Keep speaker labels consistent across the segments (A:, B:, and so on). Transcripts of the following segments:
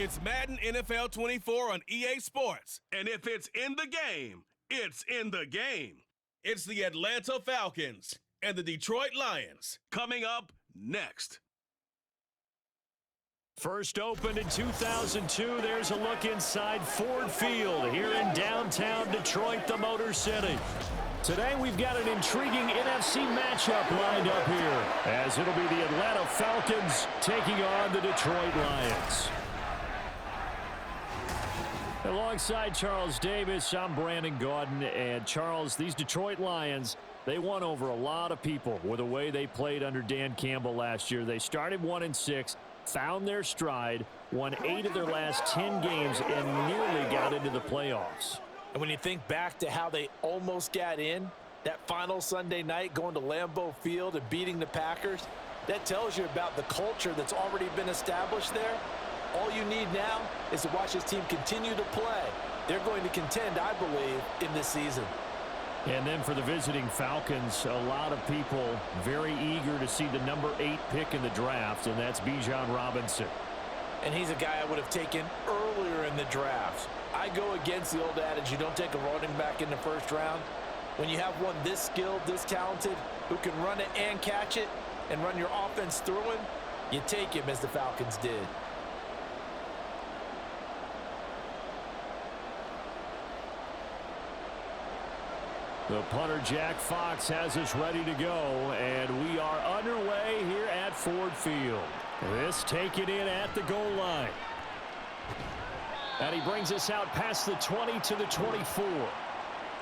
A: It's Madden NFL 24 on EA Sports. And if it's in the game, it's in the game. It's the Atlanta Falcons and the Detroit Lions. Coming up next.
B: First opened in 2002, there's a look inside Ford Field here in downtown Detroit, the Motor City. Today we've got an intriguing NFC matchup lined up here, as it'll be the Atlanta Falcons taking on the Detroit Lions. Alongside Charles Davis, I'm Brandon Gaudin, and Charles, these Detroit Lions, they won over a lot of people with the way they played under Dan Campbell last year. They started 1-6. Found their stride, won 8 of their last 10 games, and nearly got into the playoffs.
C: And when you think back to how they almost got in, that final Sunday night going to Lambeau Field and beating the Packers, that tells you about the culture that's already been established there. All you need now is to watch this team continue to play. They're going to contend, I believe, in this season.
B: And then for the visiting Falcons, a lot of people very eager to see the number 8 pick in the draft, and that's Bijan Robinson.
C: And he's a guy I would have taken earlier in the draft. I go against the old adage, you don't take a running back in the first round. When you have one this skilled, this talented, who can run it and catch it and run your offense through him, you take him as the Falcons did.
B: The punter, Jack Fox, has us ready to go, and we are underway here at Ford Field. This taken in at the goal line. And he brings us out past the 20 to the 24.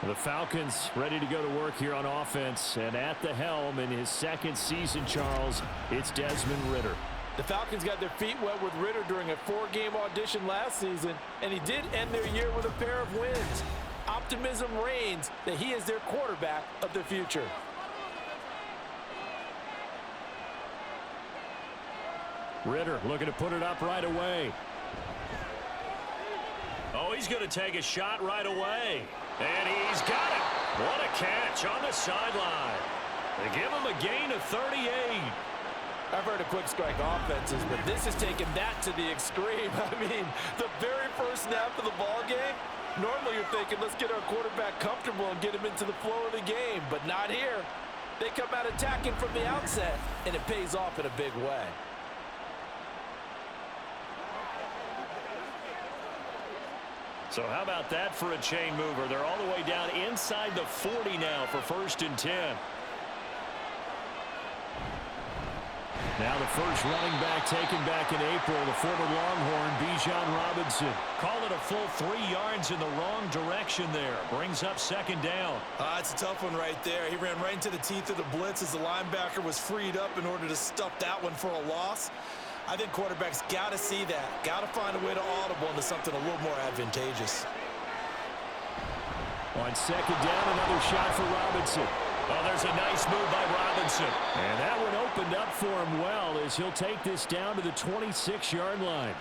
B: The Falcons ready to go to work here on offense, and at the helm in his second season, Charles, it's Desmond Ridder.
C: The Falcons got their feet wet with Ridder during a 4-game audition last season, and he did end their year with a pair of wins. Optimism reigns that he is their quarterback of the future.
B: Ridder looking to put it up right away. Oh, he's going to take a shot right away. And he's got it. What a catch on the sideline. They give him a gain of 38.
C: I've heard of quick strike offenses, but this has taken that to the extreme. I mean, the very first snap of the ball game, normally you're thinking, let's get our quarterback comfortable and get him into the flow of the game, but not here. They come out attacking from the outset, and it pays off in a big way.
B: So how about that for a chain mover? They're all the way down inside the 40 now for 1st and 10. Now the first running back taken back in April, the former Longhorn, Bijan Robinson. Call it a full 3 yards in the wrong direction there. Brings up 2nd down.
C: It's a tough one right there. He ran right into the teeth of the blitz as the linebacker was freed up in order to stuff that one for a loss. I think quarterbacks got to see that. Got to find a way to audible into something a little more advantageous.
B: On 2nd down, another shot for Robinson. Oh, there's a nice move by Robinson. And that one opened up for him well as he'll take this down to the 26-yard line.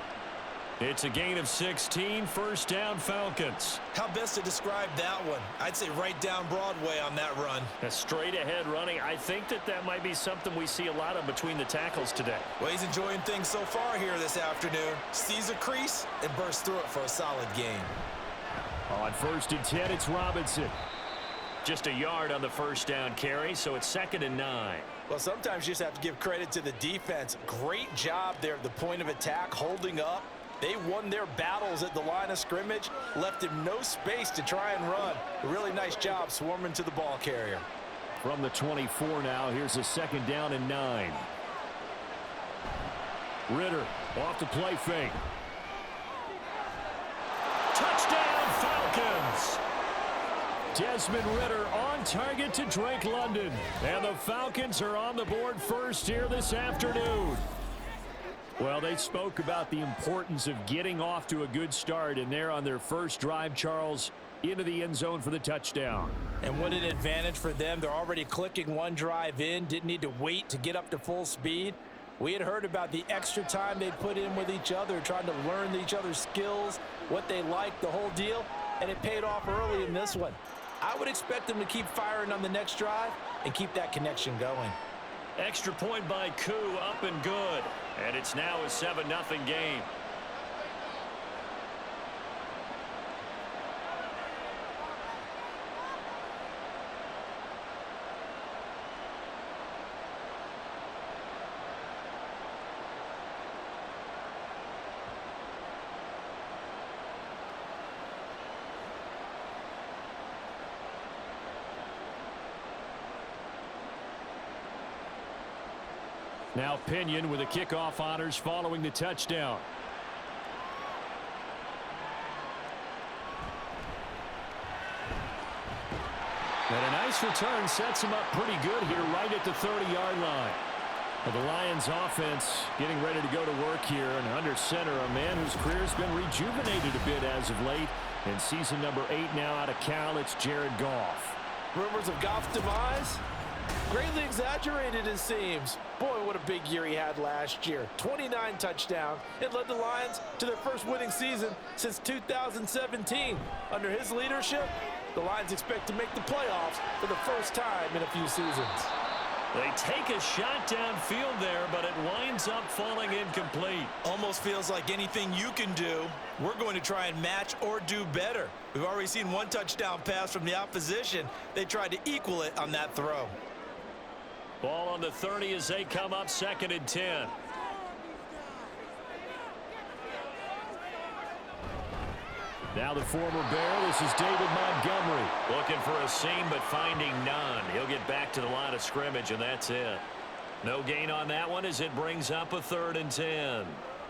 B: It's a gain of 16, 1st down Falcons.
C: How best to describe that one? I'd say right down Broadway on that run.
B: A straight-ahead running. I think that might be something we see a lot of between the tackles today.
C: Well, he's enjoying things so far here this afternoon. Sees a crease and bursts through it for a solid gain.
B: On 1st and 10, it's Robinson. Just a yard on the 1st down carry, so it's 2nd and 9.
C: Well, sometimes you just have to give credit to the defense. Great job there at the point of attack, holding up. They won their battles at the line of scrimmage, left him no space to try and run. A really nice job swarming to the ball carrier.
B: From the 24 now, here's a 2nd down and 9. Ridder off the play fake. Touchdown Falcons! Desmond Ridder on target to Drake London. And the Falcons are on the board first here this afternoon. Well, they spoke about the importance of getting off to a good start, and they're on their first drive, Charles, into the end zone for the touchdown.
C: And what an advantage for them. They're already clicking one drive in, didn't need to wait to get up to full speed. We had heard about the extra time they put in with each other, trying to learn each other's skills, what they like, the whole deal, and it paid off early in this one. I would expect them to keep firing on the next drive and keep that connection going.
B: Extra point by Koo, up and good. And it's now a 7-0 game. Now Pinion with the kickoff honors following the touchdown. And a nice return sets him up pretty good here right at the 30-yard line. Well, the Lions offense getting ready to go to work here, and under center, a man whose career has been rejuvenated a bit as of late. In season number 8 now out of Cal, it's Jared Goff.
C: Rumors of Goff's demise? Greatly exaggerated, it seems. Boy, what a big year he had last year. 29 touchdowns. It led the Lions to their first winning season since 2017. Under his leadership, the Lions expect to make the playoffs for the first time in a few seasons.
B: They take a shot downfield there, but it winds up falling incomplete.
D: Almost feels like anything you can do, we're going to try and match or do better. We've already seen one touchdown pass from the opposition. They tried to equal it on that throw.
B: Ball on the 30 as they come up 2nd and 10. Now the former Bear, this is David Montgomery. Looking for a seam, but finding none. He'll get back to the line of scrimmage, and that's it. No gain on that one as it brings up a 3rd and 10.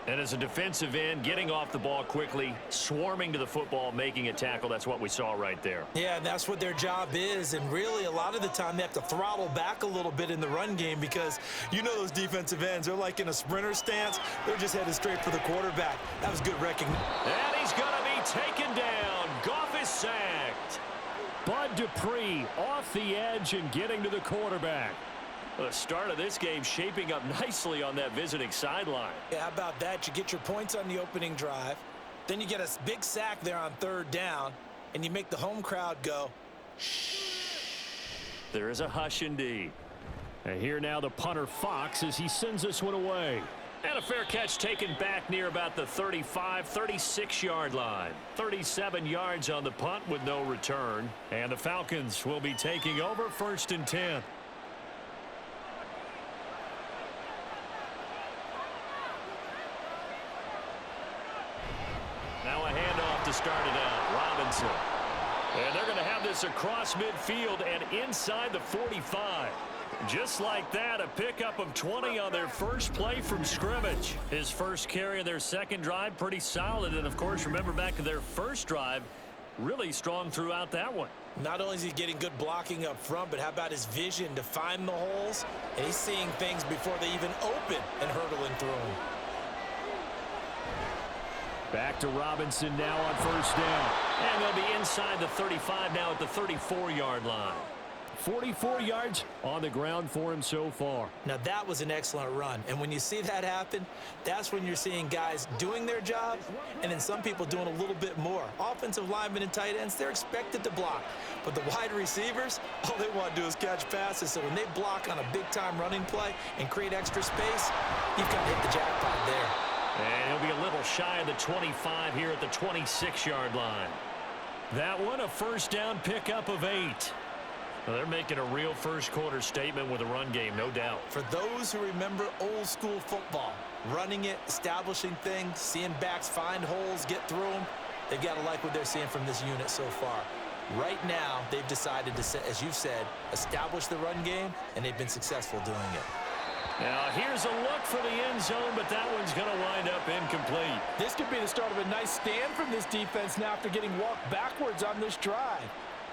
B: And as a defensive end, getting off the ball quickly, swarming to the football, making a tackle, that's what we saw right there.
C: Yeah, and that's what their job is. And really, a lot of the time, they have to throttle back a little bit in the run game because you know those defensive ends, they're like in a sprinter stance. They're just headed straight for the quarterback. That was good recognition.
B: And he's going to be taken down. Goff is sacked. Bud Dupree off the edge and getting to the quarterback. The start of this game shaping up nicely on that visiting sideline.
C: Yeah, how about that? You get your points on the opening drive. Then you get a big sack there on 3rd down, and you make the home crowd go, shh.
B: There is a hush indeed. And here now the punter Fox as he sends this one away. And a fair catch taken back near about the 35, 36-yard line. 37 yards on the punt with no return. And the Falcons will be taking over 1st and 10. Now a handoff to start it out. Robinson. And they're going to have this across midfield and inside the 45. Just like that, a pickup of 20 on their first play from scrimmage. His first carry of their second drive, pretty solid. And, of course, remember back to their first drive, really strong throughout that one.
C: Not only is he getting good blocking up front, but how about his vision to find the holes? And he's seeing things before they even open and hurtling through them.
B: Back to Robinson now on 1st down. And they'll be inside the 35 now at the 34-yard line. 44 yards on the ground for him so far.
C: Now that was an excellent run. And when you see that happen, that's when you're seeing guys doing their job and then some people doing a little bit more. Offensive linemen and tight ends, they're expected to block. But the wide receivers, all they want to do is catch passes. So when they block on a big-time running play and create extra space, you've got to hit the jackpot there.
B: And he'll be a little shy of the 25 here at the 26-yard line. That one, a 1st down pickup of 8. Well, they're making a real first-quarter statement with a run game, no doubt.
C: For those who remember old-school football, running it, establishing things, seeing backs find holes, get through them, they've got to like what they're seeing from this unit so far. Right now, they've decided to, as you've said, establish the run game, and they've been successful doing it.
B: Now, here's a look for the end zone, but that one's going to wind up incomplete.
C: This could be the start of a nice stand from this defense now after getting walked backwards on this drive.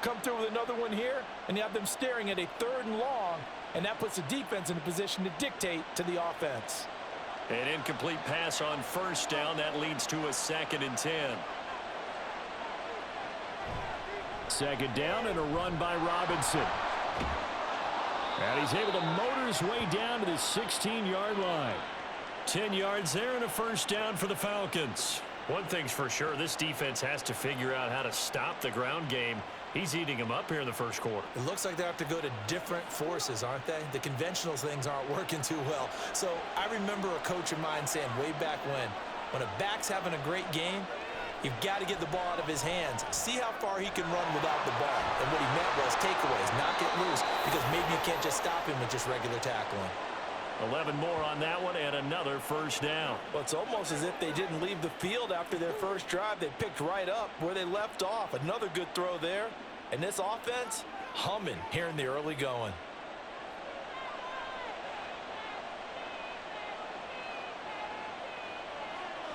C: Come through with another one here, and you have them staring at a 3rd and long, and that puts the defense in a position to dictate to the offense.
B: An incomplete pass on 1st down. That leads to a 2nd and 10. 2nd down and a run by Robinson. And he's able to motor his way down to the 16-yard line. 10 yards there and a 1st down for the Falcons. One thing's for sure, this defense has to figure out how to stop the ground game. He's eating them up here in the 1st quarter.
C: It looks like they have to go to different forces, aren't they? The conventional things aren't working too well. So I remember a coach of mine saying way back when a back's having a great game, you've got to get the ball out of his hands. See how far he can run without the ball. And what he meant was takeaways, not get loose, because maybe you can't just stop him with just regular tackling.
B: 11 more on that one and another 1st down.
C: Well, it's almost as if they didn't leave the field after their first drive. They picked right up where they left off. Another good throw there. And this offense, humming here in the early going.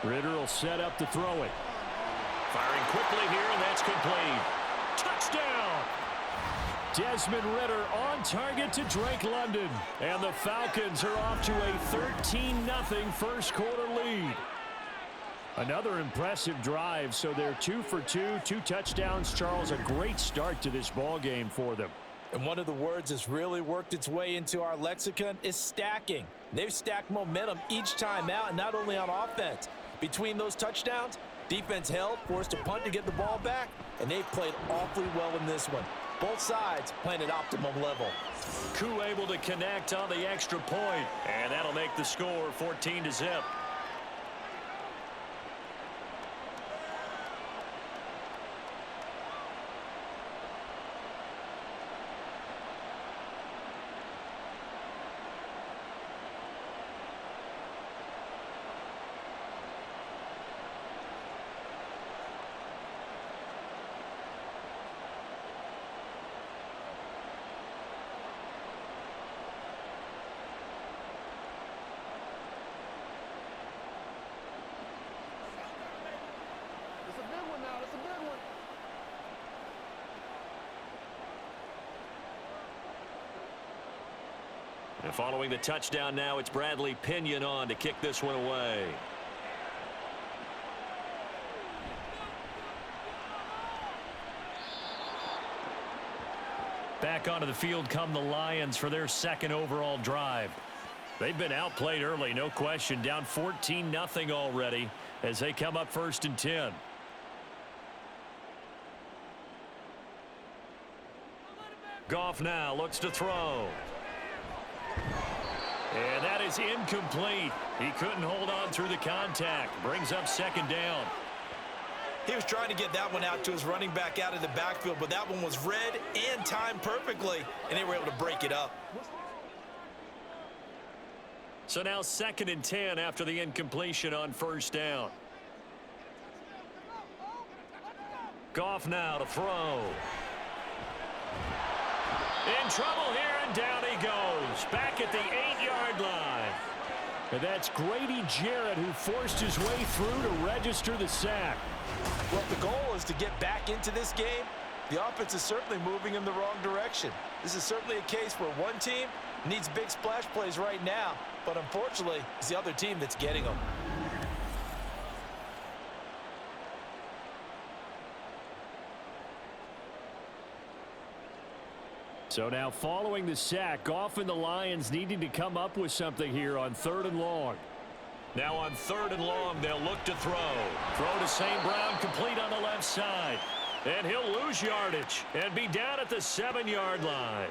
B: Ritter will set up to throw it.
E: Firing quickly here, and that's complete.
B: Touchdown! Desmond Ritter on target to Drake London. And the Falcons are off to a 13-0 first quarter lead. Another impressive drive, so they're 2 for 2, 2 touchdowns. Charles, a great start to this ball game for them.
C: And one of the words that's really worked its way into our lexicon is stacking. They've stacked momentum each time out, and not only on offense. Between those touchdowns, defense held, forced a punt to get the ball back, and they've played awfully well in this one. Both sides playing at optimum level.
B: Koo able to connect on the extra point, and that'll make the score 14-0.
E: And following the touchdown now, it's Bradley Pinion on to kick this one away.
B: Back onto the field come the Lions for their second overall drive. They've been outplayed early, no question. Down 14-0 already as they come up 1st and 10. Goff now looks to throw. And that is incomplete. He couldn't hold on through the contact. Brings up 2nd down.
D: He was trying to get that one out to his running back out of the backfield, but that one was read and timed perfectly, and they were able to break it up.
B: So now 2nd and 10 after the incompletion on 1st down. Goff now to throw. In trouble here, and down he goes. Back at the 8-yard line. And that's Grady Jarrett who forced his way through to register the sack.
C: Well, if the goal is to get back into this game, the offense is certainly moving in the wrong direction. This is certainly a case where one team needs big splash plays right now, but unfortunately, it's the other team that's getting them.
B: So now following the sack, Goff and the Lions needing to come up with something here on 3rd and long. Now on 3rd and long, they'll look to throw. Throw to St. Brown, complete on the left side. And he'll lose yardage and be down at the 7-yard line.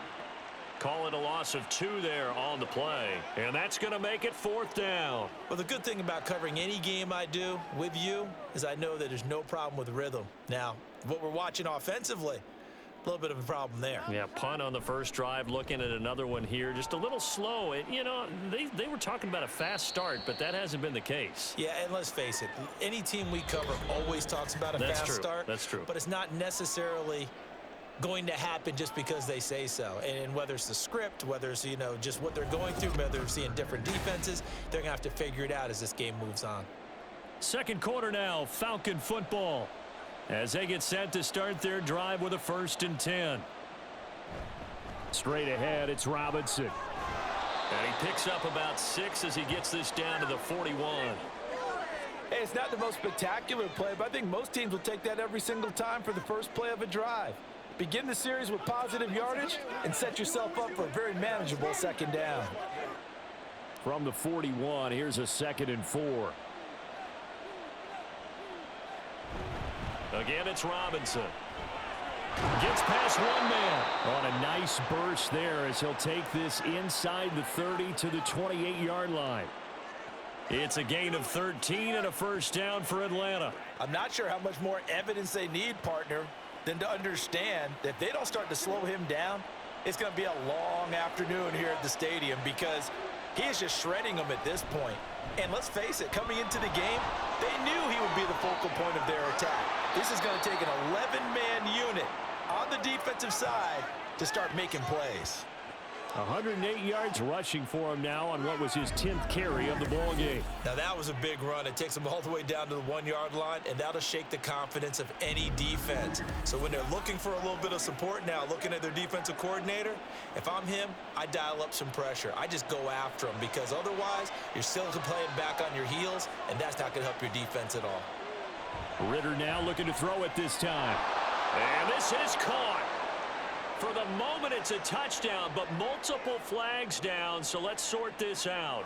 B: Call it a loss of 2 there on the play. And that's going to make it 4th down.
C: Well, the good thing about covering any game I do with you is I know that there's no problem with rhythm. Now, what we're watching offensively, a little bit of a problem there.
B: Yeah, punt on the first drive, looking at another one here. Just a little slow. You know, they were talking about a fast start, but that hasn't been the case.
C: Yeah, and let's face it, any team we cover always talks about a fast start.
B: That's true.
C: But it's not necessarily going to happen just because they say so. And whether it's the script, whether it's, you know, just what they're going through, whether they're seeing different defenses, they're going to have to figure it out as this game moves on.
B: 2nd quarter now, Falcon football, as they get set to start their drive with a 1st and 10. Straight ahead, it's Robinson.
E: And he picks up about 6 as he gets this down to the 41.
C: Hey, it's not the most spectacular play, but I think most teams will take that every single time for the first play of a drive. Begin the series with positive yardage and set yourself up for a very manageable 2nd down.
B: From the 41, here's a 2nd and 4.
E: Again, it's Robinson.
B: Gets past one man on a nice burst there as he'll take this inside the 30 to the 28-yard line. It's a gain of 13 and a 1st down for Atlanta.
C: I'm not sure how much more evidence they need, partner, than to understand that if they don't start to slow him down, it's going to be a long afternoon here at the stadium because he is just shredding them at this point. And let's face it, coming into the game, they knew he would be the focal point of their attack. This is going to take an 11-man unit on the defensive side to start making plays.
B: 108 yards rushing for him now on what was his 10th carry of the ball game.
D: Now that was a big run. It takes them all the way down to the 1-yard line, and that'll shake the confidence of any defense. So when they're looking for a little bit of support now, looking at their defensive coordinator, if I'm him, I dial up some pressure. I just go after him, because otherwise you're still playing back on your heels, and that's not going to help your defense at all.
B: Ritter now looking to throw it this time.
E: And this is caught. For the moment, it's a touchdown, but multiple flags down, so let's sort this out.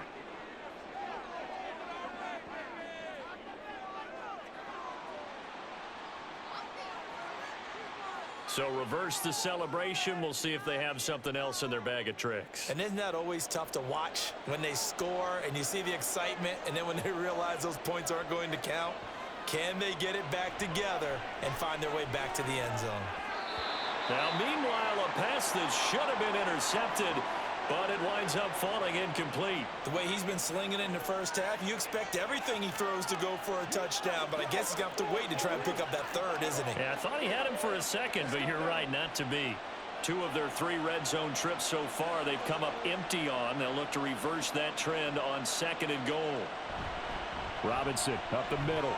E: So reverse the celebration. We'll see if they have something else in their bag of tricks.
D: And isn't that always tough to watch when they score and you see the excitement, and then when they realize those points aren't going to count? Can they get it back together and find their way back to the end zone?
E: Now, meanwhile, a pass that should have been intercepted, but it winds up falling incomplete.
D: The way he's been slinging it in the first half, you expect everything he throws to go for a touchdown, but I guess he's going to have to wait to try and pick up that third, isn't he?
E: Yeah, I thought he had him for a second, but you're right, not to be. 2 of their 3 red zone trips so far, they've come up empty on. They'll look to reverse that trend on 2nd and goal.
B: Robinson up the middle.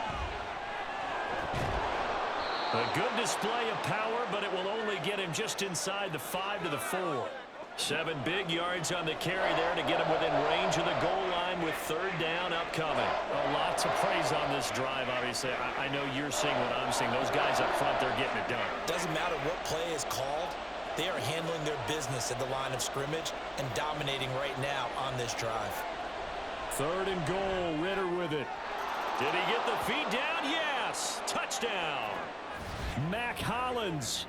E: A good display of power, but it will only get him just inside the 5 to the 4. 7 big yards on the carry there to get him within range of the goal line with 3rd down upcoming.
B: A lot to praise on this drive, obviously. I know you're seeing what I'm seeing. Those guys up front, they're getting it done.
D: Doesn't matter what play is called. They are handling their business at the line of scrimmage and dominating right now on this drive.
B: 3rd and goal, Ritter with it.
E: Did he get the feet down? Yes! Touchdown!
B: Mac Hollins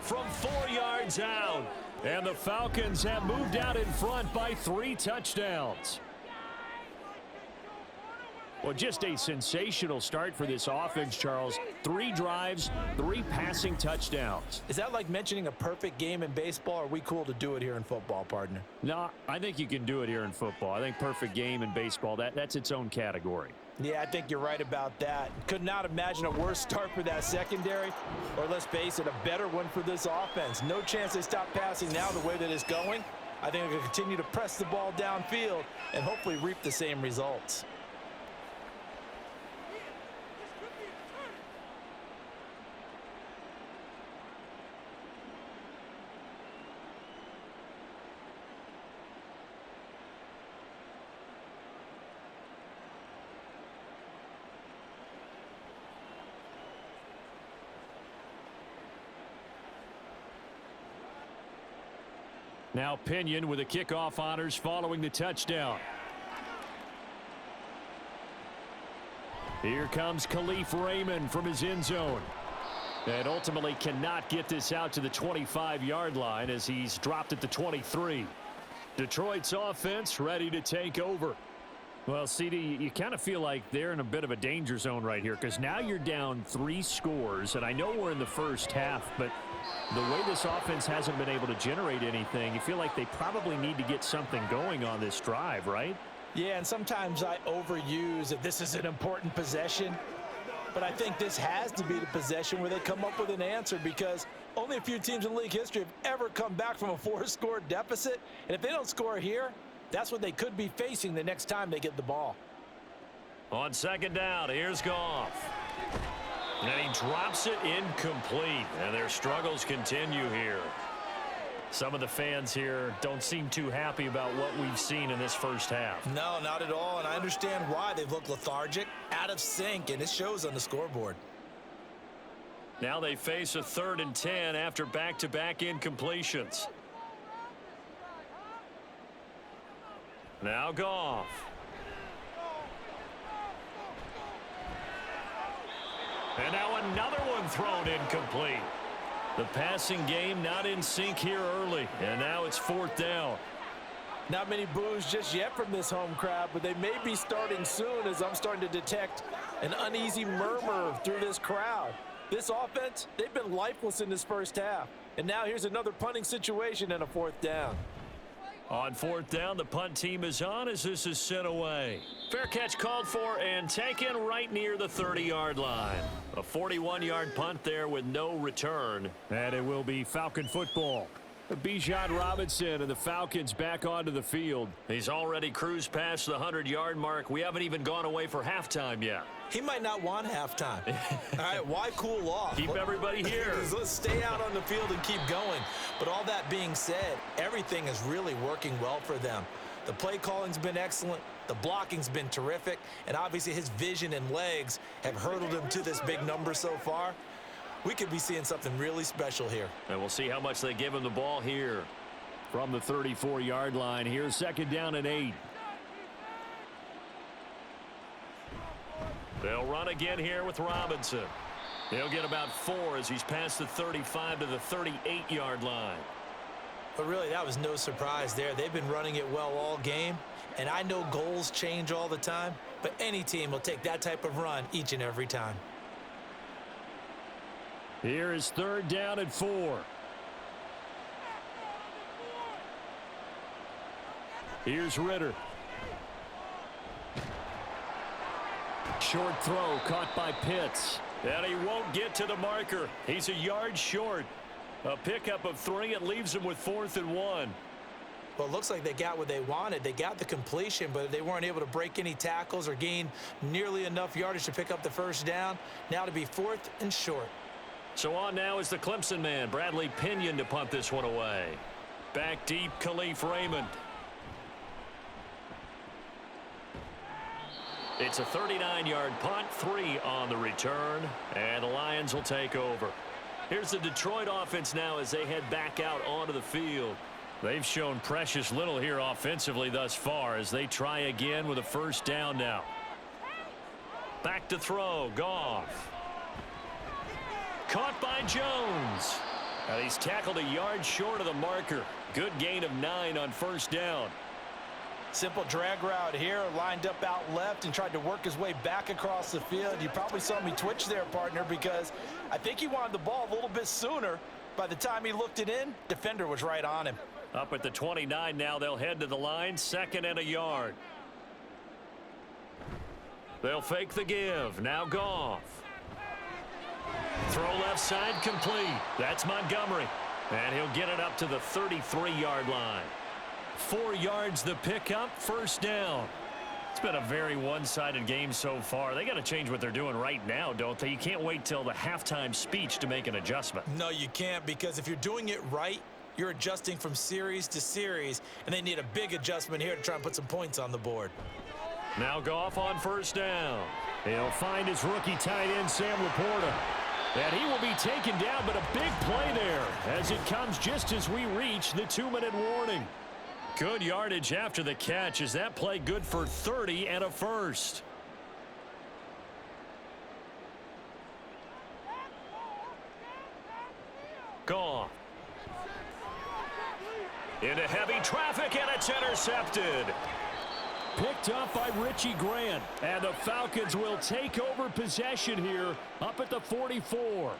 B: from 4 yards out. And the Falcons have moved out in front by 3 touchdowns. Well, just a sensational start for this offense, Charles. 3 drives, 3 passing touchdowns.
C: Is that like mentioning a perfect game in baseball? Or are we cool to do it here in football, partner?
B: No, I think you can do it here in football. I think perfect game in baseball, that's its own category.
C: Yeah, I think you're right about that. Could not imagine a worse start for that secondary, or let's face it, a better one for this offense. No chance they stop passing now the way that it's going. I think they're going to continue to press the ball downfield and hopefully reap the same results.
B: Now Pinion with the kickoff honors following the touchdown. Here comes Khalif Raymond from his end zone. And ultimately cannot get this out to the 25-yard line as he's dropped at the 23. Detroit's offense ready to take over. Well, CD, you kind of feel like they're in a bit of a danger zone right here because now you're down 3 scores, and I know we're in the first half, but the way this offense hasn't been able to generate anything, you feel like they probably need to get something going on this drive, right?
C: Yeah, and sometimes I overuse that this is an important possession, but I think this has to be the possession where they come up with an answer because only a few teams in league history have ever come back from a 4-score deficit, and if they don't score here, that's what they could be facing the next time they get the ball.
E: On 2nd down, here's Goff. And he drops it incomplete, and their struggles continue here. Some of the fans here don't seem too happy about what we've seen in this first half.
D: No, not at all, and I understand why. They've looked lethargic, out of sync, and it shows on the scoreboard.
E: Now they face a 3rd and 10 after back-to-back incompletions. Now Goff. And now another one thrown incomplete. The passing game not in sync here early, and now it's 4th down.
C: Not many boos just yet from this home crowd, but they may be starting soon as I'm starting to detect an uneasy murmur through this crowd. This offense, they've been lifeless in this first half. And now here's another punting situation and a 4th down.
E: On 4th down, the punt team is on as this is sent away. Fair catch called for and taken right near the 30-yard line. A 41-yard punt there with no return.
B: And it will be Falcon football. Bijan Robinson and the Falcons back onto the field.
E: He's already cruised past the 100-yard mark. We haven't even gone away for halftime yet.
D: He might not want halftime. All right, why cool off?
E: Keep everybody here.
D: Let's stay out on the field and keep going. But all that being said, everything is really working well for them. The play calling's been excellent. The blocking's been terrific. And obviously his vision and legs have hurdled him to this big number so far. We could be seeing something really special here.
E: And we'll see how much they give him the ball here.
B: From the 34-yard line, here's 2nd down and 8.
E: They'll run again here with Robinson. He'll get about 4 as he's past the 35 to the 38-yard line.
D: But really, that was no surprise there. They've been running it well all game. And I know goals change all the time, but any team will take that type of run each and every time.
B: Here is 3rd down and 4. Here's Ritter. Short throw caught by Pitts.
E: And he won't get to the marker. He's a yard short. A pickup of 3. It leaves him with 4th and 1.
D: Well, it looks like they got what they wanted. They got the completion, but they weren't able to break any tackles or gain nearly enough yardage to pick up the 1st down. Now to be 4th and short.
E: So on now is the Clemson man, Bradley Pinion, to punt this one away. Back deep, Khalif Raymond. It's a 39-yard punt, 3 on the return, and the Lions will take over. Here's the Detroit offense now as they head back out onto the field. They've shown precious little here offensively thus far as they try again with a 1st down now. Back to throw, Goff. Caught by Jones. And he's tackled a yard short of the marker. Good gain of 9 on 1st down.
C: Simple drag route here, lined up out left and tried to work his way back across the field. You probably saw me twitch there, partner, because I think he wanted the ball a little bit sooner. By the time he looked it in, defender was right on him.
E: Up at the 29 now, they'll head to the line, 2nd and a yard. They'll fake the give. Now Goff. Throw left side complete. That's Montgomery. And he'll get it up to the 33-yard line. 4 yards the pickup, 1st down. It's been a very one-sided game so far. They got to change what they're doing right now, don't they? You can't wait till the halftime speech to make an adjustment.
D: No, you can't, because if you're doing it right, you're adjusting from series to series, and they need a big adjustment here to try and put some points on the board.
E: Now Goff on 1st down.
B: He'll find his rookie tight end, Sam Laporta. And he will be taken down, but a big play there as it comes just as we reach the 2-minute warning.
E: Good yardage after the catch. Is that play good for 30 and a 1st? Goff. Into heavy traffic, and it's intercepted.
B: Picked up by Richie Grant. And the Falcons will take over possession here up at the 44.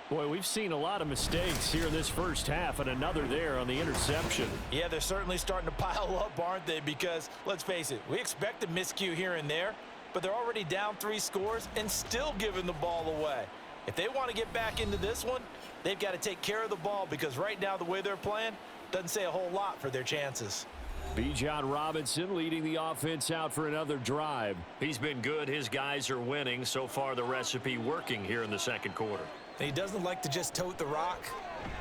B: Boy, we've seen a lot of mistakes here in this 1st half, and another there on the interception.
C: Yeah, they're certainly starting to pile up, aren't they? Because, let's face it, we expect a miscue here and there, but they're already down 3 scores and still giving the ball away. If they want to get back into this one, they've got to take care of the ball, because right now the way they're playing doesn't say a whole lot for their chances.
B: Bijan Robinson leading the offense out for another drive.
E: He's been good. His guys are winning. So far, the recipe working here in the 2nd quarter.
D: And he doesn't like to just tote the rock.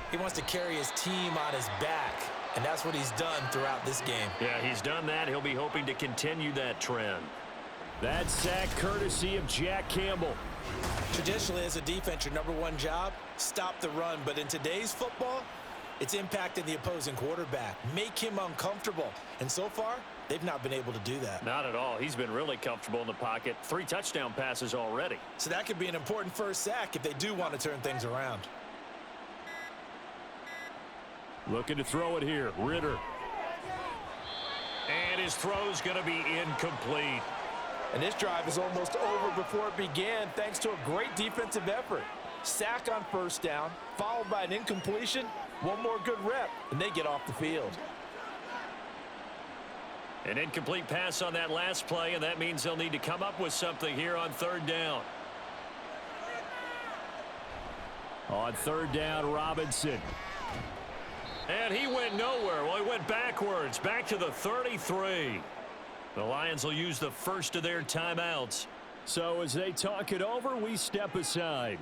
D: He wants to carry his team on his back, and that's what he's done throughout this game.
E: Yeah, he's done that. He'll be hoping to continue that trend.
B: That sack courtesy of Jack Campbell.
D: Traditionally, as a defense, your #1 job, stop the run. But in today's football, it's impacting the opposing quarterback. Make him uncomfortable. And so far, they've not been able to do that.
E: Not at all. He's been really comfortable in the pocket. 3 touchdown passes already.
D: So that could be an important 1st sack if they do want to turn things around.
B: Looking to throw it here. Ritter.
E: And his throw's going to be incomplete.
C: And this drive is almost over before it began thanks to a great defensive effort. Sack on 1st down, followed by an incompletion. One more good rep, and they get off the field.
E: An incomplete pass on that last play, and that means they'll need to come up with something here on 3rd down.
B: On 3rd down, Robinson.
E: And he went nowhere. Well, he went backwards, back to the 33. The Lions will use the first of their timeouts.
B: So as they talk it over, we step aside.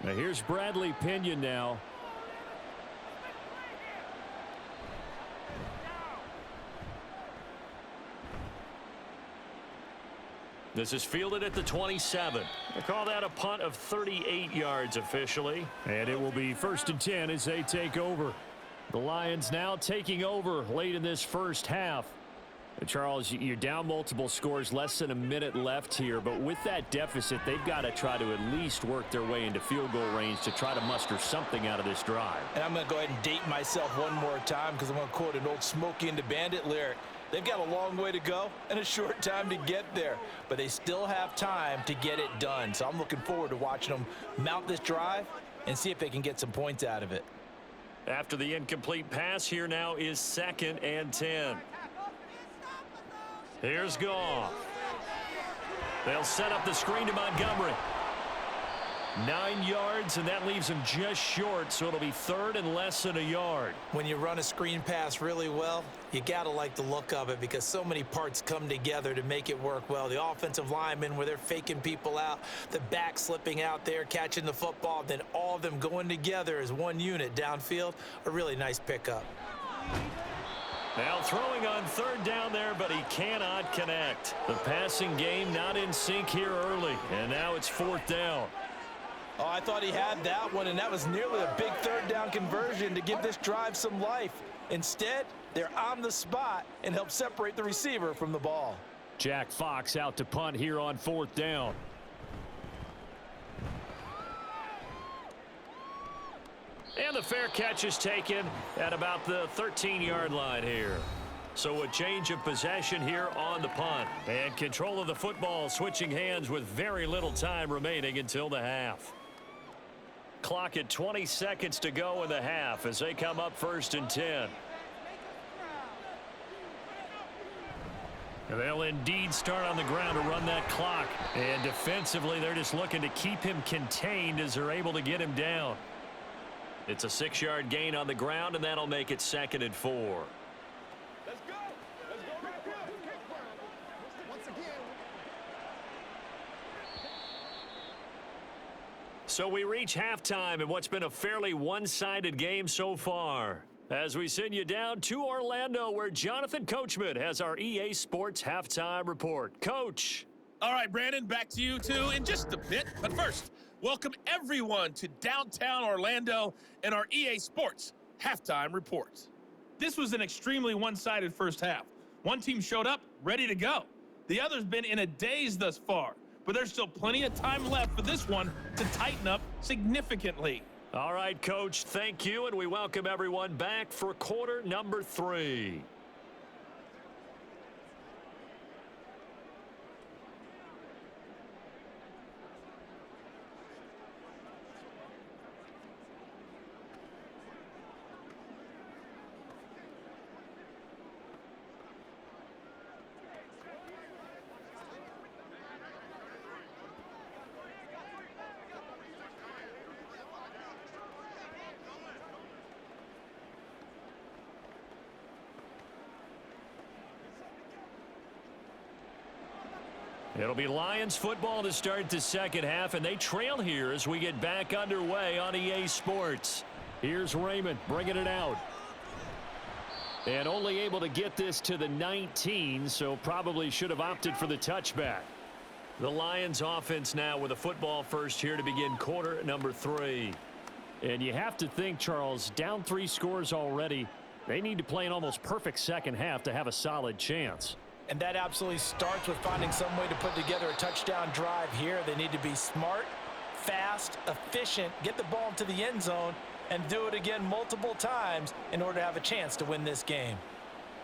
B: Now here's Bradley Pinion now.
E: This is fielded at the 27. They call that a punt of 38 yards officially.
B: And it will be 1st and 10 as they take over. The Lions now taking over late in this first half. Charles, you're down multiple scores, less than a minute left here. But with that deficit, they've got to try to at least work their way into field goal range to try to muster something out of this drive.
C: And I'm going to go ahead and date myself one more time because I'm going to quote an old Smokey and the Bandit lyric. They've got a long way to go and a short time to get there, but they still have time to get it done. So I'm looking forward to watching them mount this drive and see if they can get some points out of it.
E: After the incomplete pass, here now is 2nd and 10. Here's Goff. They'll set up the screen to Montgomery. 9 yards, and that leaves him just short, so it'll be 3rd and less than a yard.
C: When you run a screen pass really well, you got to like the look of it because so many parts come together to make it work well. The offensive linemen where they're faking people out, the back slipping out there, catching the football, then all of them going together as one unit downfield, a really nice pickup.
E: Now throwing on 3rd down there, but he cannot connect. The passing game not in sync here early, and now it's 4th down.
C: Oh, I thought he had that one, and that was nearly a big 3rd down conversion to give this drive some life. Instead, they're on the spot and help separate the receiver from the ball.
B: Jack Fox out to punt here on 4th down.
E: And the fair catch is taken at about the 13-yard line here. So a change of possession here on the punt. And control of the football switching hands with very little time remaining until the half. Clock at 20 seconds to go in the half as they come up 1st and 10. And they'll indeed start on the ground to run that clock. And defensively, they're just looking to keep him contained as they're able to get him down. It's a 6-yard gain on the ground, and that'll make it 2nd and 4.
F: Let's go. Let's go right here. Once again.
E: So we reach halftime in what's been a fairly one-sided game so far. As we send you down to Orlando, where Jonathan Coachman has our EA Sports Halftime Report. Coach.
G: All right, Brandon, back to you two in just a bit. But first, welcome everyone to downtown Orlando and our EA Sports Halftime Report. This was an extremely one-sided first half. One team showed up ready to go. The other's been in a daze thus far, but there's still plenty of time left for this one to tighten up significantly.
E: All right, Coach, thank you, and we welcome everyone back for quarter number 3. It'll be Lions football to start the second half, and they trail here as we get back underway on EA Sports.
B: Here's Raymond bringing it out. And only able to get this to the 19, so probably should have opted for the touchback.
E: The Lions offense now with a football first here to begin quarter number 3.
B: And you have to think, Charles, down 3 scores already. They need to play an almost perfect second half to have a solid chance.
C: And that absolutely starts with finding some way to put together a touchdown drive here. They need to be smart, fast, efficient, get the ball into the end zone, and do it again multiple times in order to have a chance to win this game.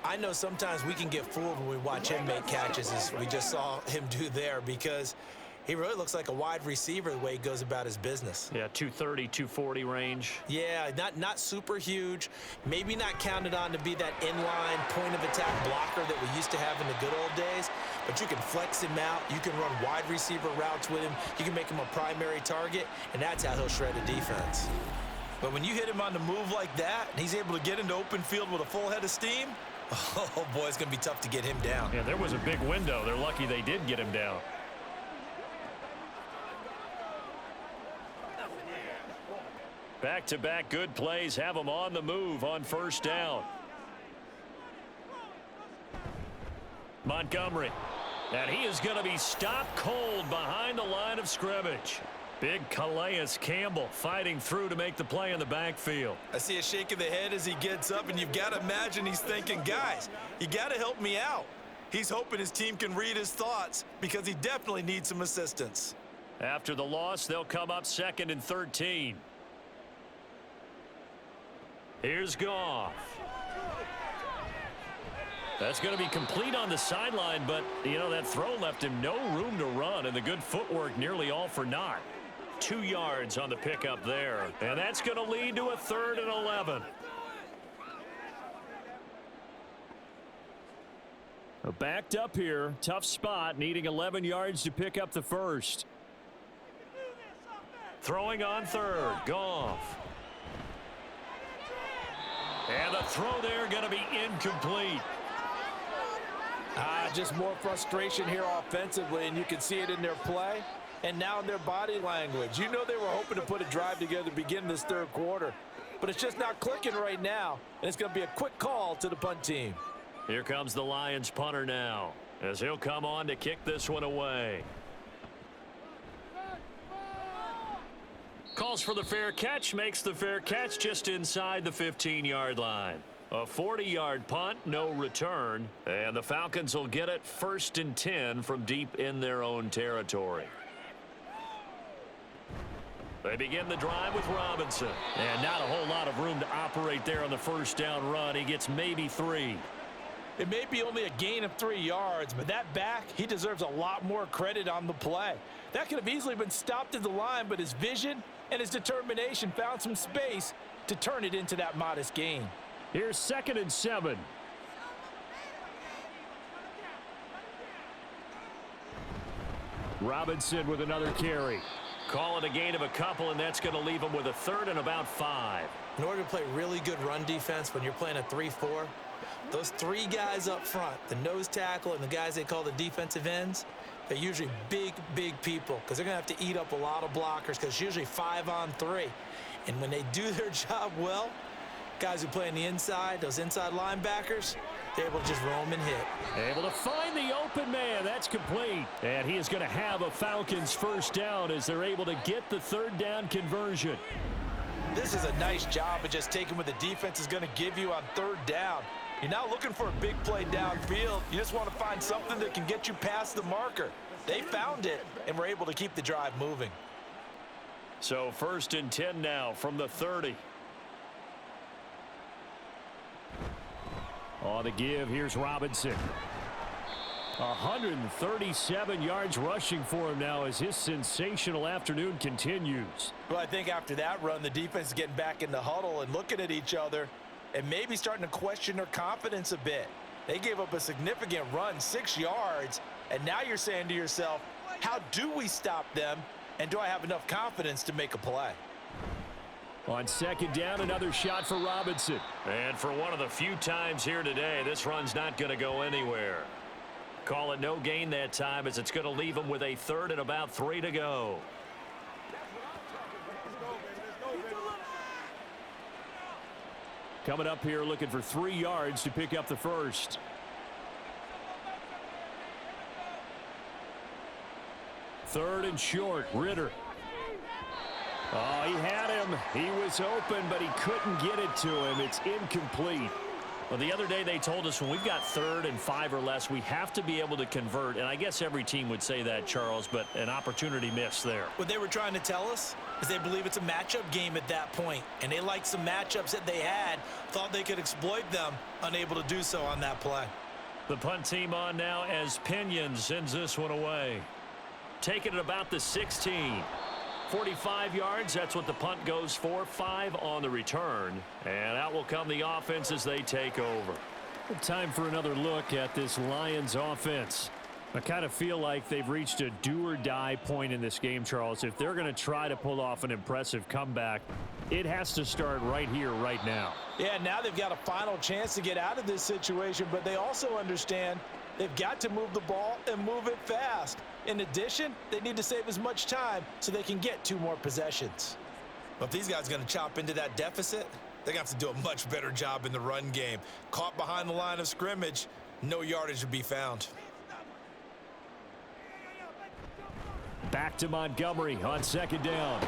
C: I know sometimes we can get fooled when we watch him make catches, as we just saw him do there, because
D: He really looks like a wide receiver the way he goes about his business.
E: Yeah, 230, 240 range.
D: Yeah, not super huge. Maybe not counted on to be that inline point-of-attack blocker that we used to have in the good old days, but you can flex him out. You can run wide receiver routes with him. You can make him a primary target, and that's how he'll shred a defense. But when you hit him on the move like that, and he's able to get into open field with a full head of steam, oh, boy, it's going to be tough to get him down.
E: Yeah, there was a big window. They're lucky they did get him down. Back-to-back good plays have him on the move on first down. Montgomery. And he is going to be stopped cold behind the line of scrimmage. Big Calais Campbell fighting through to make the play in the backfield.
D: I see a shake of the head as he gets up, and you've got to imagine he's thinking, guys, you got to help me out. He's hoping his team can read his thoughts because he definitely needs some assistance.
E: After the loss, they'll come up 2nd and 13. Here's Goff. That's going to be complete on the sideline, but, you know, that throw left him no room to run, and the good footwork nearly all for naught. 2 yards on the pickup there, and that's going to lead to a 3rd and 11. Backed up here, tough spot, needing 11 yards to pick up the first. Throwing on 3rd, Goff. And the throw there going to be incomplete.
C: Just more frustration here offensively, and you can see it in their play and now in their body language. You know they were hoping to put a drive together to begin this 3rd quarter, but it's just not clicking right now, and it's going to be a quick call to the punt team.
E: Here comes the Lions punter now, as he'll come on to kick this one away. Calls for the fair catch, makes the fair catch just inside the 15-yard line. A 40-yard punt, no return, and the Falcons will get it 1st and 10 from deep in their own territory. They begin the drive with Robinson, and not a whole lot of room to operate there on the first down run. He gets maybe 3.
C: It may be only a gain of 3 yards, but that back, he deserves a lot more credit on the play. That could have easily been stopped at the line, but his vision and his determination found some space to turn it into that modest gain.
B: Here's 2nd and 7. Robinson with another carry.
E: Call it a gain of a couple, and that's going to leave him with a 3rd and about 5.
D: In order to play really good run defense when you're playing a 3-4, those 3 guys up front, the nose tackle and the guys they call the defensive ends, they're usually big people because they're going to have to eat up a lot of blockers because it's usually 5 on 3. And when they do their job well, guys who play on the inside, those inside linebackers, they're able to just roam and hit.
B: Able to find the open man. That's complete. And he is going to have a Falcons first down as they're able to get the 3rd down conversion.
C: This is a nice job of just taking what the defense is going to give you on 3rd down. You're not looking for a big play downfield. You just want to find something that can get you past the marker. They found it and were able to keep the drive moving.
E: So 1st and 10 now from the 30.
B: On the give, here's Robinson. 137 yards rushing for him now as his sensational afternoon continues.
C: Well, I think after that run, the defense is getting back in the huddle and looking at each other and maybe starting to question their confidence a bit. They gave up a significant run, 6 yards, and now you're saying to yourself, how do we stop them, and do I have enough confidence to make a play?
B: On 2nd down, another shot for Robinson.
E: And for one of the few times here today, this run's not going to go anywhere. Call it no gain that time as it's going to leave him with a 3rd and about 3 to go.
B: Coming up here looking for 3 yards to pick up the first. Third and short, Ritter. Oh, he had him. He was open, but he couldn't get it to him. It's incomplete.
E: Well, the other day they told us when we've got 3rd and 5 or less, we have to be able to convert. And I guess every team would say that, Charles, but an opportunity missed there.
D: What they were trying to tell us is they believe it's a matchup game at that point, and they liked some matchups that they had, thought they could exploit them, unable to do so on that play.
E: The punt team on now as Pinion sends this one away. take it at about the 16. 45 yards, that's what the punt goes for. 5 on the return. And out will come the offense as they take over.
B: Time for another look at this Lions offense. I kind of feel like they've reached a do-or-die point in this game, Charles. If they're going to try to pull off an impressive comeback, it has to start right here, right now.
C: Yeah, now they've got a final chance to get out of this situation, but they also understand they've got to move the ball and move it fast. In addition, they need to save as much time so they can get 2 more possessions.
D: But if these guys are going to chop into that deficit, they're going to have to do a much better job in the run game. Caught behind the line of scrimmage, no yardage to be found.
B: Back to Montgomery on 2nd down.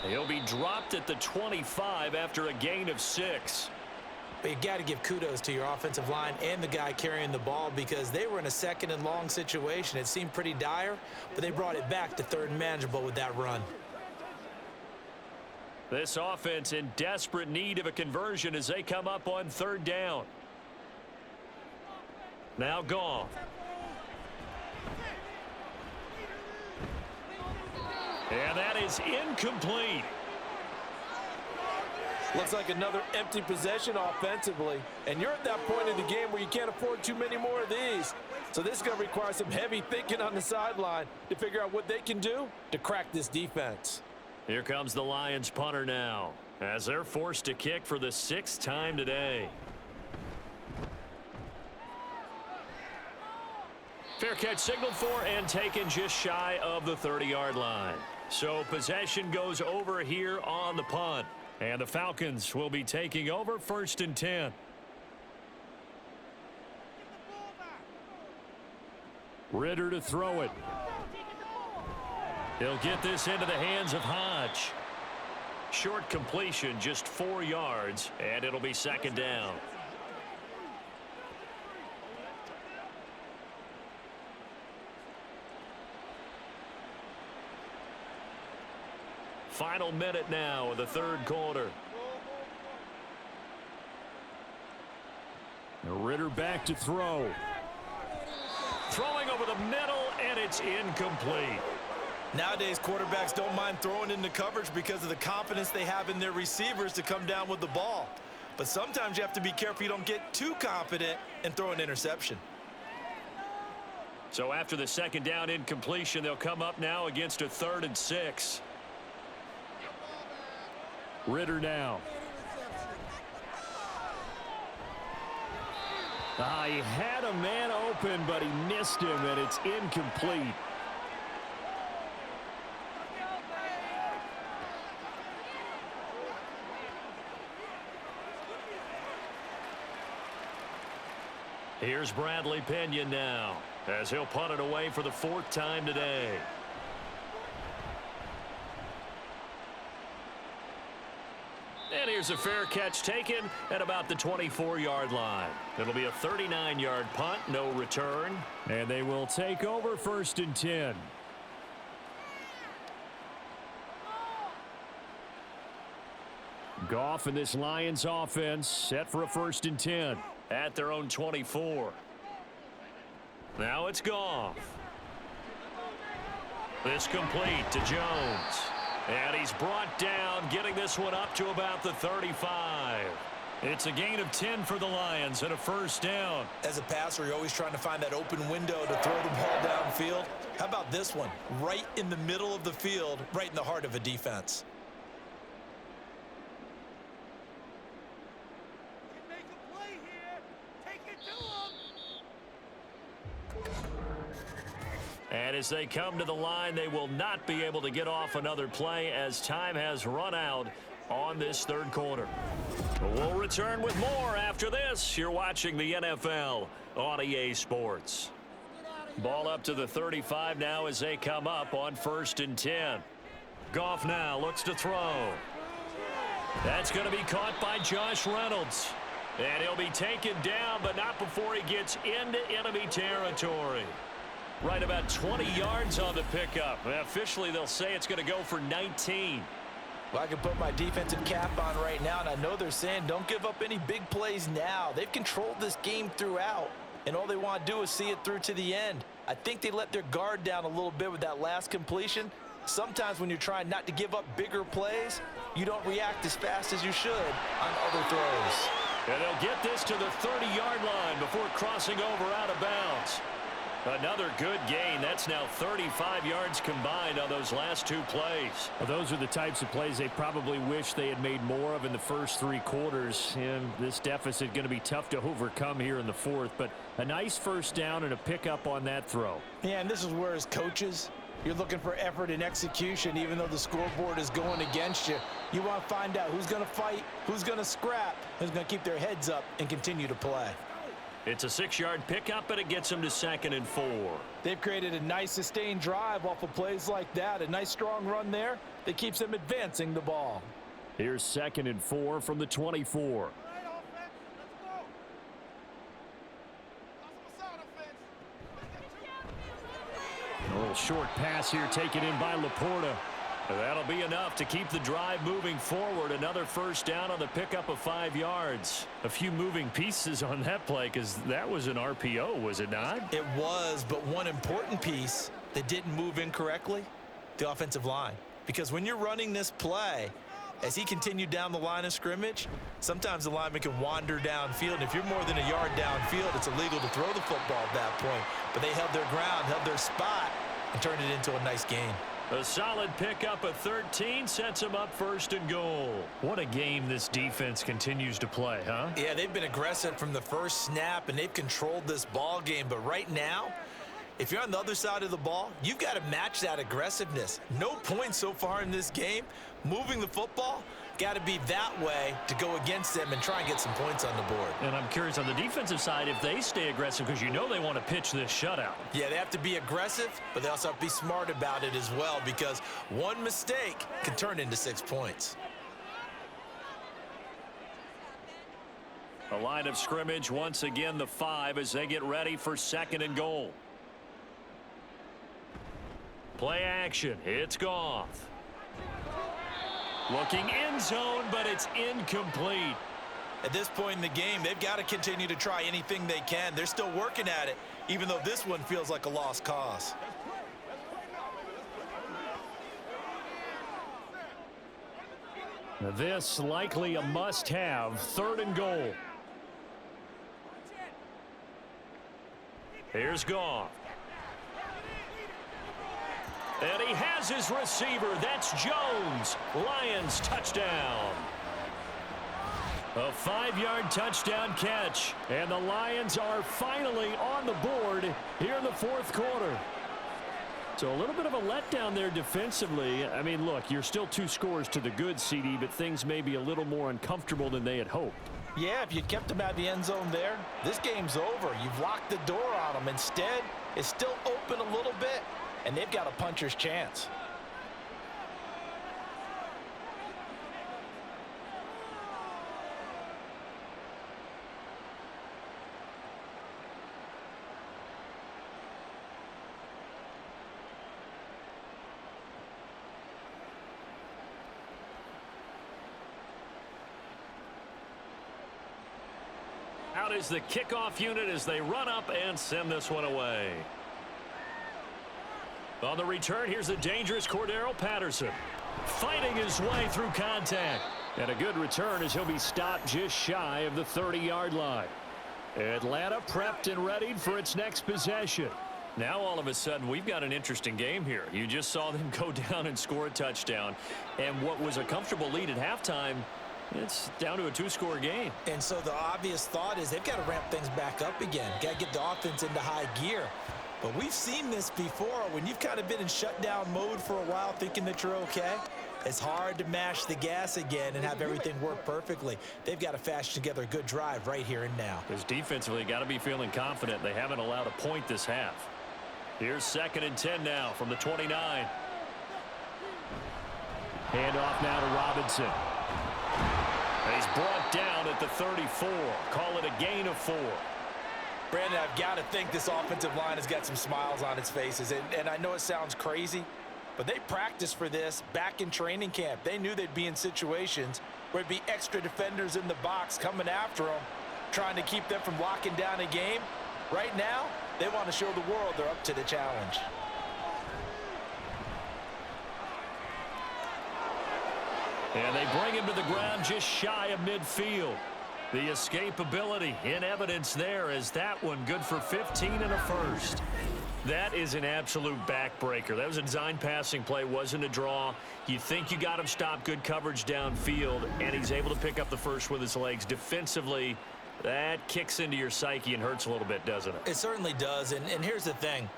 E: He'll be dropped at the 25 after a gain of 6.
C: But you got to give kudos to your offensive line and the guy carrying the ball because they were in a 2nd and long situation. It seemed pretty dire, but they brought it back to 3rd and manageable with that run.
E: This offense in desperate need of a conversion as they come up on 3rd down. Now Goff. And that is incomplete.
C: Looks like another empty possession offensively. And you're at that point in the game where you can't afford too many more of these. So this is going to require some heavy thinking on the sideline to figure out what they can do to crack this defense.
E: Here comes the Lions punter now as they're forced to kick for the 6th time today. Fair catch signaled for and taken just shy of the 30-yard line. So possession goes over here on the punt. And the Falcons will be taking over 1st and 10.
B: Ritter to throw it.
E: He'll get this into the hands of Hodge. Short completion, just 4 yards, and it'll be 2nd down. Final minute now of the 3rd quarter.
B: Ritter back to throw.
E: Throwing over the middle, and it's incomplete.
D: Nowadays, quarterbacks don't mind throwing into coverage because of the confidence they have in their receivers to come down with the ball. But sometimes you have to be careful you don't get too confident and throw an interception.
E: So after the 2nd down incompletion, they'll come up now against a 3rd and 6.
B: Ritter now. He had a man open, but he missed him, and it's incomplete.
E: Here's Bradley Pinion now as he'll punt it away for the 4th time today. And here's a fair catch taken at about the 24-yard line. It'll be a 39-yard punt, no return.
B: And they will take over 1st and 10. Goff and this Lions offense set for a 1st and 10.
E: At their own 24. Now it's Goff. This complete to Jones. And he's brought down, getting this one up to about the 35. It's a gain of 10 for the Lions and a 1st down.
D: As a passer, you're always trying to find that open window to throw the ball downfield. How about this one? Right in the middle of the field, right in the heart of a defense.
F: Make a play here. Take it to him.
E: And as they come to the line, they will not be able to get off another play as time has run out on this 3rd quarter. We'll return with more after this. You're watching the NFL on EA Sports. Ball up to the 35 now as they come up on 1st and 10. Goff now looks to throw. That's going to be caught by Josh Reynolds. And he'll be taken down, but not before he gets into enemy territory. Right about 20 yards on the pickup. Officially, they'll say it's going to go for 19.
C: Well, I can put my defensive cap on right now, and I know they're saying don't give up any big plays now. They've controlled this game throughout, and all they want to do is see it through to the end. I think they let their guard down a little bit with that last completion. Sometimes when you're trying not to give up bigger plays, you don't react as fast as you should on other throws.
E: And they'll get this to the 30-yard line before crossing over out of bounds. Another good gain. That's now 35 yards combined on those last two plays.
B: Well, those are the types of plays they probably wish they had made more of in the first 3 quarters. And this deficit going to be tough to overcome here in the fourth. But a nice first down and a pickup on that throw.
C: Yeah, and this is where, as coaches, you're looking for effort and execution. Even though the scoreboard is going against you, you want to find out who's going to fight, who's going to scrap, who's going to keep their heads up and continue to play.
E: It's a 6-yard pickup, and it gets them to 2nd and 4.
C: They've created a nice sustained drive off of plays like that. A nice strong run there that keeps them advancing the ball.
B: Here's 2nd and 4 from the 24. A little short pass here taken in by Laporta.
E: That'll be enough to keep the drive moving forward. Another first down on the pickup of 5 yards.
B: A few moving pieces on that play because that was an RPO, was it not?
D: It was, but one important piece that didn't move incorrectly, the offensive line. Because when you're running this play, as he continued down the line of scrimmage, sometimes the lineman can wander downfield. And if you're more than a yard downfield, it's illegal to throw the football at that point. But they held their ground, held their spot, and turned it into a nice gain.
E: A solid pickup of 13 sets them up 1st and goal.
B: What a game this defense continues to play, huh?
D: Yeah, they've been aggressive from the first snap, and they've controlled this ball game. But right now, if you're on the other side of the ball, you've got to match that aggressiveness. No points so far in this game. Moving the football, got to be that way to go against them and try and get some points on the board.
E: And I'm curious on the defensive side if they stay aggressive because you know they want to pitch this shutout.
D: Yeah, they have to be aggressive, but they also have to be smart about it as well because one mistake can turn into 6 points.
E: A line of scrimmage once again the 5 as they get ready for 2nd and goal. Play action. It's Goff. Looking end zone, but it's incomplete.
D: At this point in the game, they've got to continue to try anything they can. They're still working at it, even though this one feels like a lost cause.
B: This likely a must-have. 3rd and goal.
E: Here's Goff. And he has his receiver. That's Jones. Lions touchdown. A 5-yard touchdown catch. And the Lions are finally on the board here in the 4th quarter.
B: So a little bit of a letdown there defensively. I mean, look, you're still 2 scores to the good, CD, but things may be a little more uncomfortable than they had hoped.
C: Yeah, if you kept them out of the end zone there, this game's over. You've locked the door on them. Instead, it's still open a little bit, and they've got a puncher's chance.
E: Out is the kickoff unit as they run up and send this one away. On the return, here's the dangerous Cordero Patterson. Fighting his way through contact.
B: And a good return as he'll be stopped just shy of the 30-yard line. Atlanta prepped and readied for its next possession.
E: Now all of a sudden we've got an interesting game here. You just saw them go down and score a touchdown. And what was a comfortable lead at halftime, it's down to a 2-score game.
D: And so the obvious thought is they've got to ramp things back up again. Got to get the offense into high gear. But we've seen this before. When you've kind of been in shutdown mode for a while thinking that you're okay, it's hard to mash the gas again and have everything work perfectly. They've got to fashion together a good drive right here and now.
E: Because defensively, got to be feeling confident. They haven't allowed a point this half. Here's 2nd and 10 now from the 29.
B: Handoff now to Robinson.
E: And he's brought down at the 34. Call it a gain of 4.
D: Brandon, I've got to think this offensive line has got some smiles on its faces. And I know it sounds crazy, but they practiced for this back in training camp. They knew they'd be in situations where it'd be extra defenders in the box coming after them, trying to keep them from locking down a game. Right now,
C: They want to show the world they're up to the challenge.
E: And they bring him to the ground just shy of midfield. The escapability in evidence there as that one good for 15 and a first. That is an absolute backbreaker. That was a design passing play, wasn't a draw. You think you got him stopped, good coverage downfield, and he's able to pick up the first with his legs. Defensively, that kicks into your psyche and hurts a little bit, doesn't it?
D: It certainly does, and here's the thing.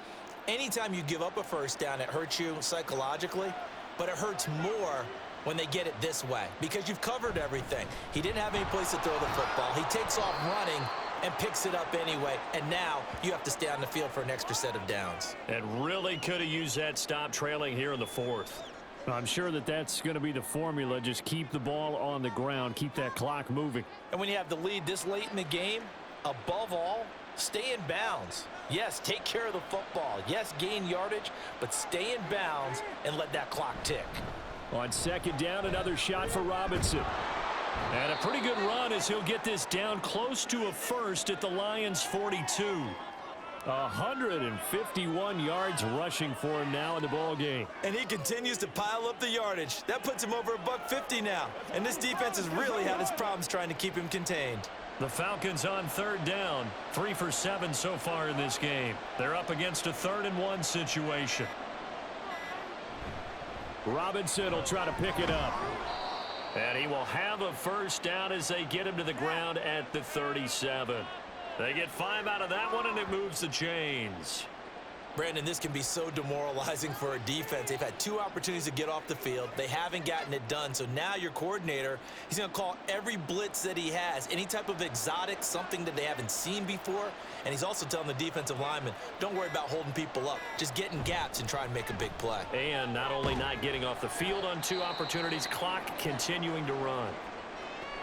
D: Anytime you give up a first down, it hurts you psychologically, but it hurts more when they get it this way because you've covered everything. He didn't have any place to throw the football. He takes off running and picks it up anyway, and now you have to stay on the field for an extra set of downs.
E: And really could have used that stop trailing here in the fourth.
B: I'm sure that that's going to be the formula. Just keep the ball on the ground, keep that clock moving.
C: And when you have the lead this late in the game, above all, stay in bounds. Yes, take care of the football. Yes, gain yardage, but stay in bounds and let that clock tick.
B: On second down, another shot for Robinson.
E: And a pretty good run as he'll get this down close to a first at the Lions' 42.
B: 151 yards rushing for him now in the ball game.
D: And he continues to pile up the yardage. That puts him over $150 now. And this defense has really had its problems trying to keep him contained.
E: The Falcons on third down, 3 for 7 so far in this game. They're up against a 3rd and 1 situation.
B: Robinson will try to pick it up.
E: And he will have a first down as they get him to the ground at the 37. They get 5 out of that one, and it moves the chains.
D: Brandon, this can be so demoralizing for a defense. They've had 2 opportunities to get off the field. They haven't gotten it done. So now your coordinator, he's going to call every blitz that he has, any type of exotic, something that they haven't seen before. And he's also telling the defensive lineman, don't worry about holding people up. Just get in gaps and try and make a big play.
E: And not only not getting off the field on 2 opportunities, clock continuing to run.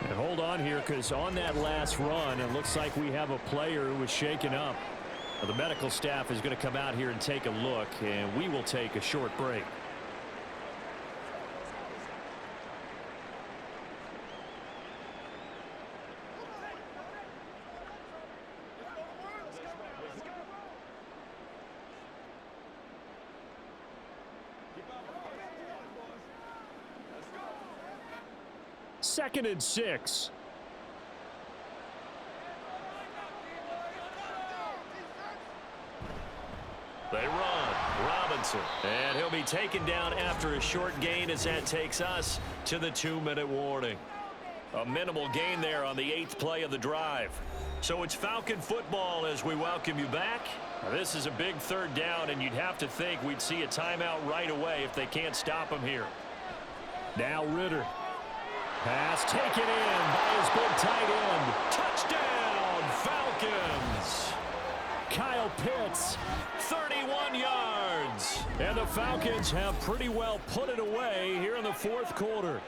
B: And hold on here, because on that last run, it looks like we have a player who was shaken up. The medical staff is going to come out here and take a look, and we will take a short break. Second and 6.
E: They run. Robinson. And he'll be taken down after a short gain as that takes us to the 2-minute warning. A minimal gain there on the 8th play of the drive. So it's Falcon football as we welcome you back. This is a big 3rd down, and you'd have to think we'd see a timeout right away if they can't stop him here.
B: Now Ritter. Pass taken in by his big tight end.
E: Touchdown, Falcons.
B: Kyle Pitts.
E: 31 yards.
B: And the Falcons have pretty well put it away here in the 4th quarter.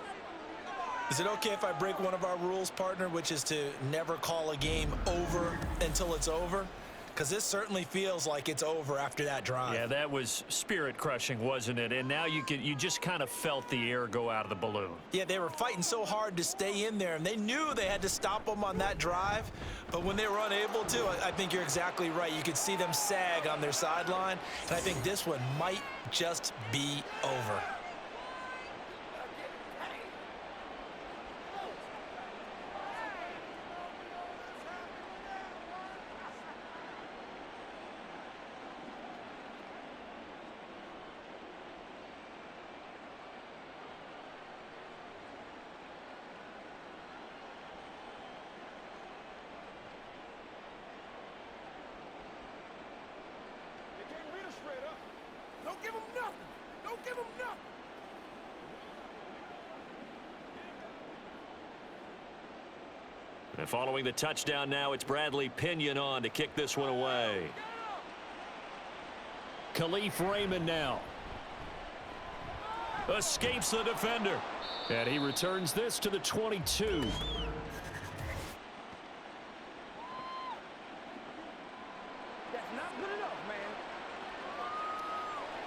D: Is it okay if I break one of our rules, partner, which is to never call a game over until it's over? Because this certainly feels like it's over after that drive.
E: Yeah, that was spirit-crushing, wasn't it? And now you just kind of felt the air go out of the balloon.
D: Yeah, they were fighting so hard to stay in there, and they knew they had to stop them on that drive. But when they were unable to, I think you're exactly right. You could see them sag on their sideline, and I think this one might just be over.
F: Don't give him nothing. Don't give him nothing.
E: And following the touchdown now, it's Bradley Pinion on to kick this one away.
B: Khalif Raymond now.
E: Escapes the defender.
B: And he returns this to the 22.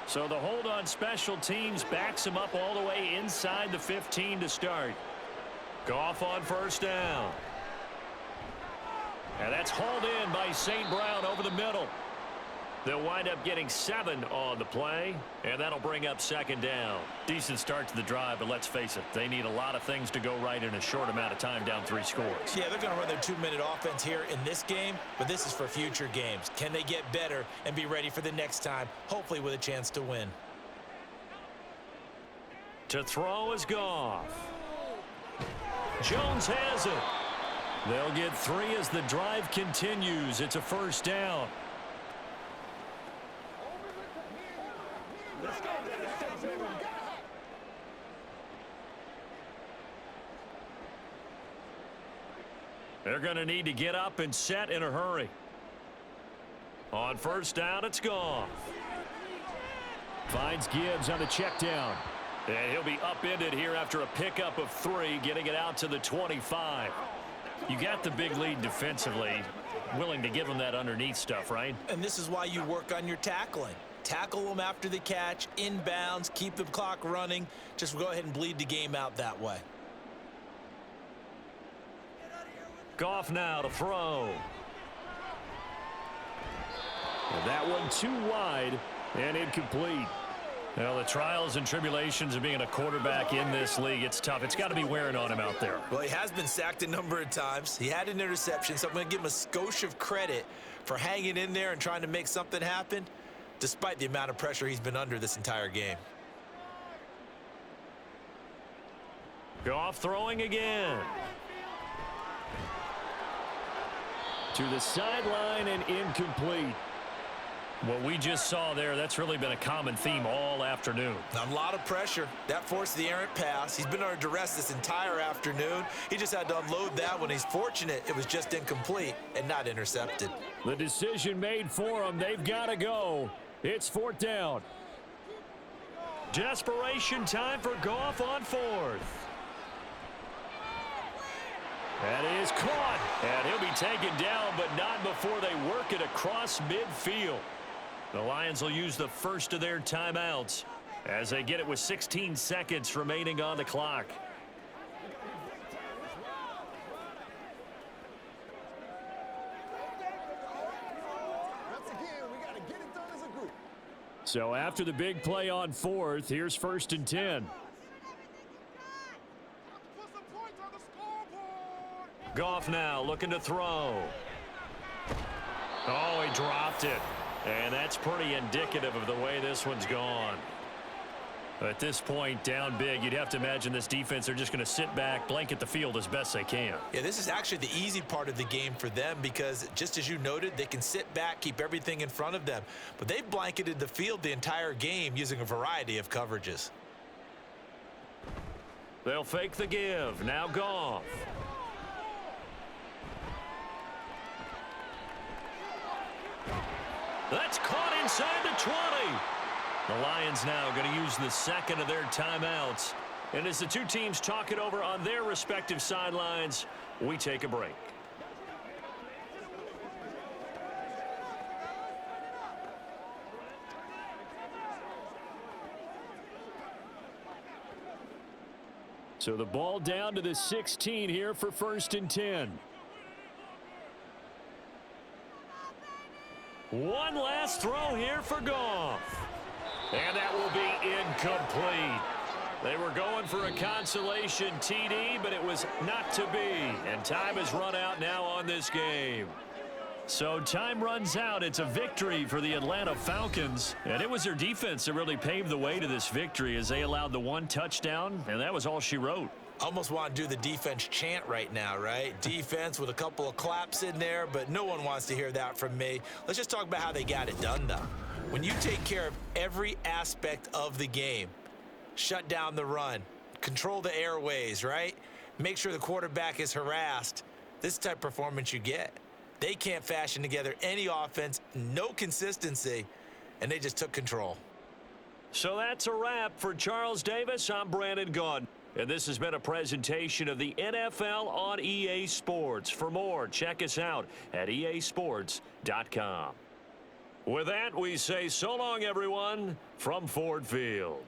E: So the hold on special teams backs him up all the way inside the 15 to start. Goff on first down. And that's hauled in by St. Brown over the middle. They'll wind up getting 7 on the play, and that'll bring up 2nd down. Decent start to the drive, but let's face it, they need a lot of things to go right in a short amount of time down 3 scores.
D: Yeah, they're going to run their 2-minute offense here in this game, but this is for future games. Can they get better and be ready for the next time, hopefully with a chance to win?
E: To throw is Goff. Jones has it. They'll get 3 as the drive continues. It's a 1st down. They're going to need to get up and set in a hurry. On 1st down, it's Goff.
B: Finds Gibbs on the check down.
E: And he'll be upended here after a pickup of 3, getting it out to the 25. You got the big lead defensively. Willing to give them that underneath stuff, right?
D: And this is why you work on your tackling. Tackle them after the catch, inbounds, keep the clock running. Just go ahead and bleed the game out that way.
E: Goff now to throw.
B: And that one too wide and incomplete.
E: Well, the trials and tribulations of being a quarterback in this league, it's tough. It's got to be wearing on him out there.
D: Well, he has been sacked a number of times. He had an interception, so I'm going to give him a skosh of credit for hanging in there and trying to make something happen, despite the amount of pressure he's been under this entire game.
E: Goff throwing again.
B: To the sideline and incomplete.
E: What we just saw there, that's really been a common theme all afternoon.
D: A lot of pressure. That forced the errant pass. He's been under duress this entire afternoon. He just had to unload that one. He's fortunate it was just incomplete and not intercepted.
B: The decision made for him. They've got to go. It's 4th down.
E: Desperation time for Goff on 4th. That is caught. And he'll be taken down, but not before they work it across midfield. The Lions will use the first of their timeouts as they get it with 16 seconds remaining on the clock.
B: So after the big play on 4th, here's 1st and 10.
E: Goff now looking to throw. Oh, he dropped it. And that's pretty indicative of the way this one's gone. At this point, down big, you'd have to imagine this defense, they're just going to sit back, blanket the field as best they can.
D: Yeah, this is actually the easy part of the game for them because, just as you noted, they can sit back, keep everything in front of them. But they've blanketed the field the entire game using a variety of coverages.
E: They'll fake the give. Now Goff. That's caught inside the 20. The Lions now going to use the second of their timeouts. And as the two teams talk it over on their respective sidelines, we take a break.
B: So the ball down to the 16 here for 1st and 10.
E: One last throw here for Goff. And that will be incomplete. They were going for a consolation TD, but it was not to be. And time has run out now on this game. So time runs out. It's a victory for the Atlanta Falcons. And it was their defense that really paved the way to this victory as they allowed the one touchdown, and that was all she wrote.
D: Almost want to do the defense chant right now, right? Defense with a couple of claps in there, but no one wants to hear that from me. Let's just talk about how they got it done, though. When you take care of every aspect of the game, shut down the run, control the airways, right? Make sure the quarterback is harassed. This is the type of performance you get. They can't fashion together any offense, no consistency, and they just took control.
E: So that's a wrap for Charles Davis. I'm Brandon Gaudin. And this has been a presentation of the NFL on EA Sports. For more, check us out at easports.com. With that, we say so long, everyone, from Ford Field.